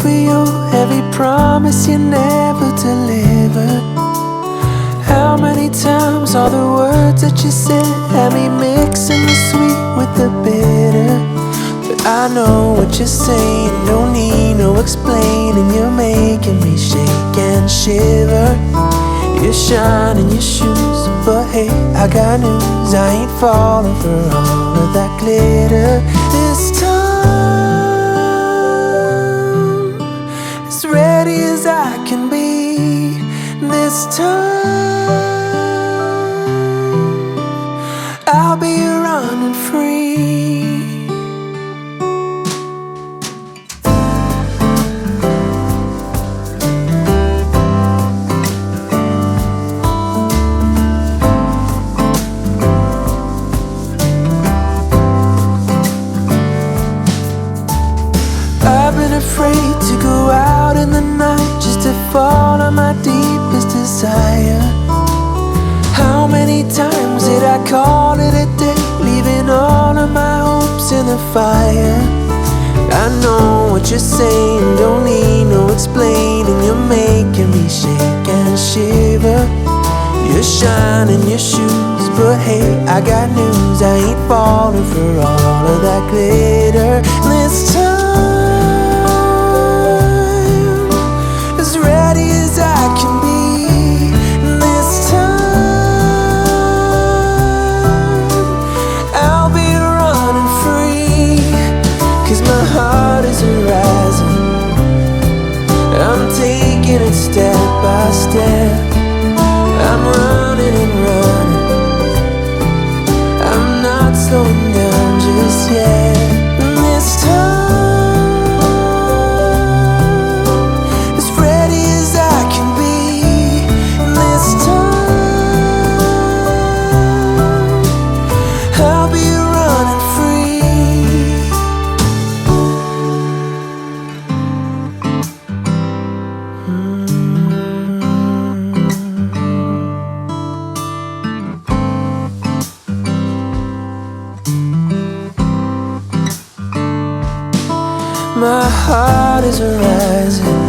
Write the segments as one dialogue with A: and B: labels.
A: for your every promise you never delivered. How many times all the words that you said had me mixing the sweet with the bitter? But I know what you're saying, don't need no explaining. You're making me shake and shiver. You shine in your shoes, but hey, I got news. I ain't falling for all of that glitter. This time, as ready as I can be. This time, I'll be running free. Afraid to go out in the night just to fall on my deepest desire. How many times did I call it a day, leaving all of my hopes in the fire? I know what you're saying, don't need no explaining. You're making me shake and shiver. You shine in your shoes, but hey, I got news. I ain't falling for all of that glitter. This time, as ready as I can be. This time, I'll be running free. 'Cause my heart is rising, I'm taking it step by step. I'm running and running, I'm not slowing down just yet. This time, as ready as I can be. This time, I'll be running free. My heart is rising,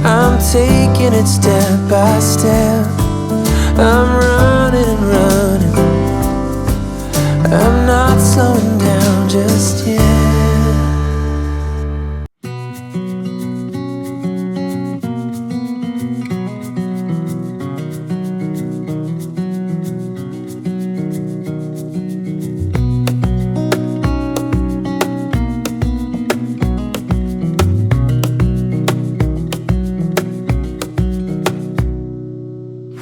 A: I'm taking it step by step. I'm running and running, I'm not slowing down just yet.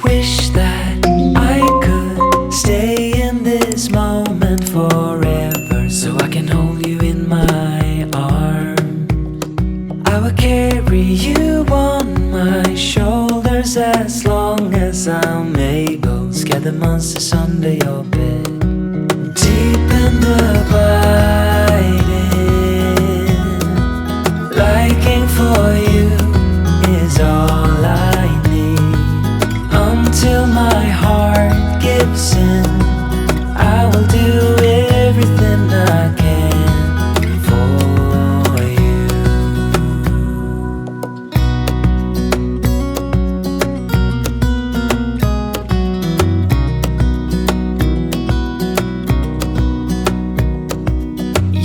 B: Wish that I could stay in this moment forever, so I can hold you in my arms. I will carry you on my shoulders as long as I'm able. Scare the monsters under your bed. Deep and abiding, liking for you is all I need. Until my heart gives in, I will do everything I can for you.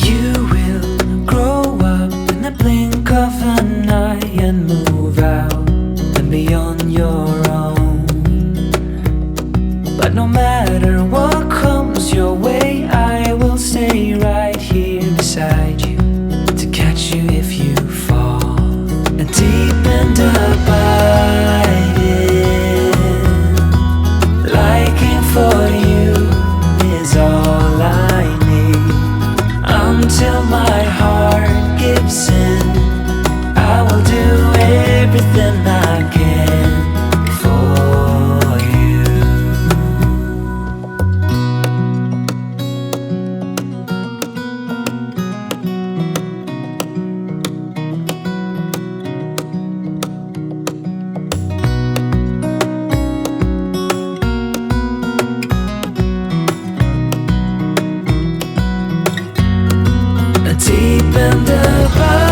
B: You will grow up in the blink of an eye and move out and beyond your own. But no matter what comes your way, I will stay right here beside you to catch you if you fall. And deep and abiding, liking for you is all I need. Until my heart gives in, I will do everything I can for you. Deep and abiding,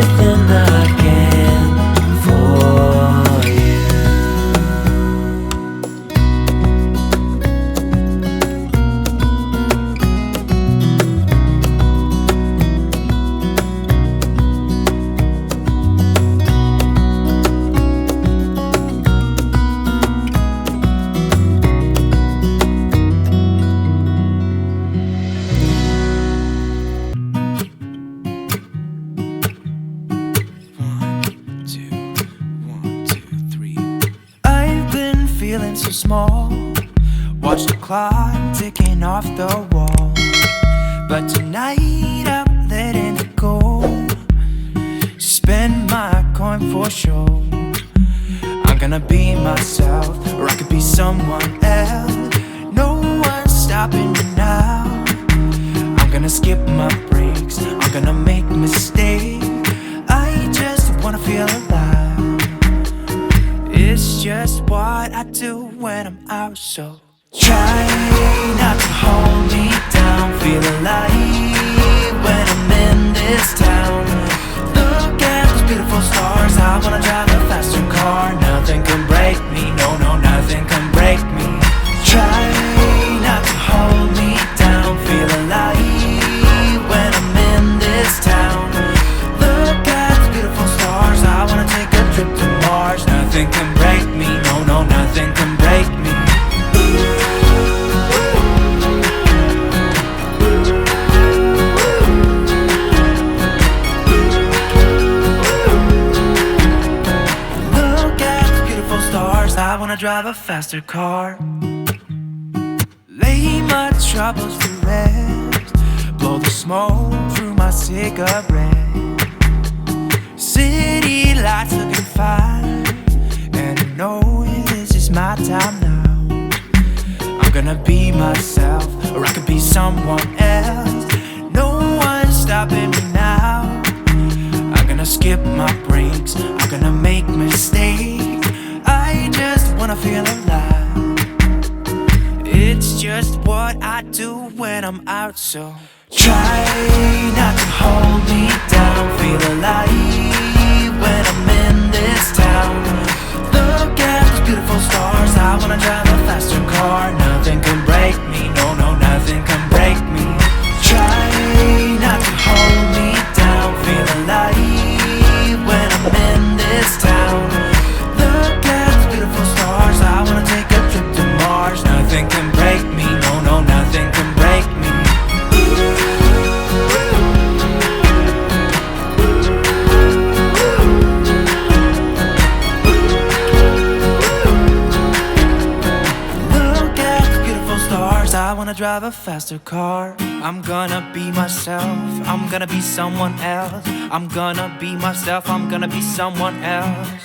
B: everything I can for you.
A: Feeling so small, watch the clock ticking off the wall. But tonight I'm letting it go. Spend my coin for sure. I'm gonna be myself, or I could be someone else. No one's stopping me now. I'm gonna skip my breaks, I'm gonna make mistakes. I just wanna feel alive. It's just what I do when I'm out, so try not to hold me down. Feel alive when I'm in this town. Look at those beautiful stars. I wanna drive a faster car. Nothing can break me, no, no, nothing can break me. Try not to hold me down. Feel alive when I'm in this town. Look at those beautiful stars. I wanna take a trip to Mars. Nothing can break me, no, no, nothing can break me. Look at the beautiful stars. I wanna drive a faster car. Lay my troubles to rest. Blow the smoke through my cigarette. City lights looking fine, and I know this is my time now. I'm gonna be myself, or I could be someone else. No one's stopping me now. I'm gonna skip my breaks, I'm gonna make mistakes. I just wanna feel alive. It's just what I do when I'm out, so try not to hold me down. Feel alive when I'm in this town. Look at those beautiful stars. I wanna drive a faster car. Nothing can break me, no, no, nothing can break me. Try not to hold me down. Feel alive when I'm in this town. Look at those beautiful stars. I wanna take a trip to Mars. Nothing can break me, no, no, nothing can break me. I wanna drive a faster car. I'm gonna be myself, I'm gonna be someone else. I'm gonna be myself, I'm gonna be someone else.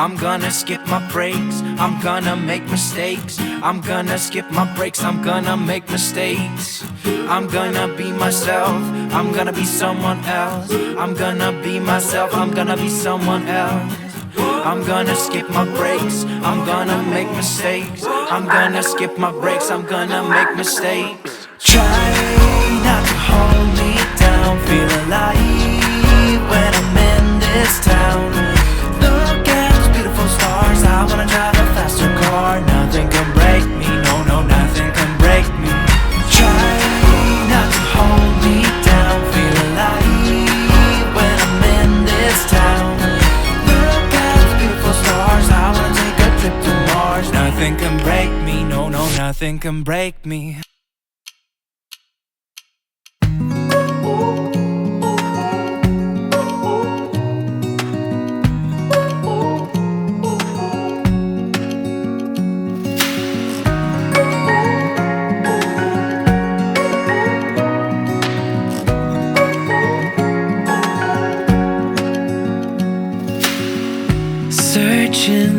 A: I'm gonna skip my breaks, I'm gonna make mistakes. I'm gonna skip my breaks, I'm gonna make mistakes. I'm gonna be myself, I'm gonna be someone else. I'm gonna be myself, I'm gonna be someone else. I'm gonna skip my breaks, I'm gonna make mistakes. I'm gonna skip my breaks, I'm gonna make mistakes. Try not to hold me down. Feel alive when I'm in this town. Look at those beautiful stars. I wanna drive a faster car. Nothing can break me, no, no, nothing can break me. Try not to hold me down. Feel alive when I'm in this town. I wanna take a trip to Mars. Nothing can break me, no, no, nothing can break me.
B: Searching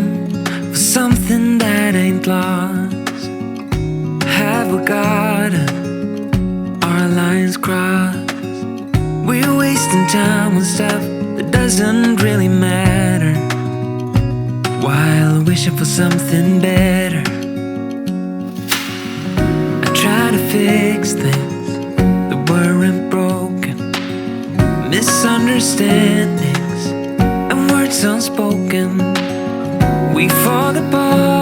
B: for something that ain't lost. Have we got our lines crossed? We're wasting time on stuff that doesn't really matter, while wishing for something better. I try to fix things that weren't broken, misunderstanding it's unspoken. We fall apart.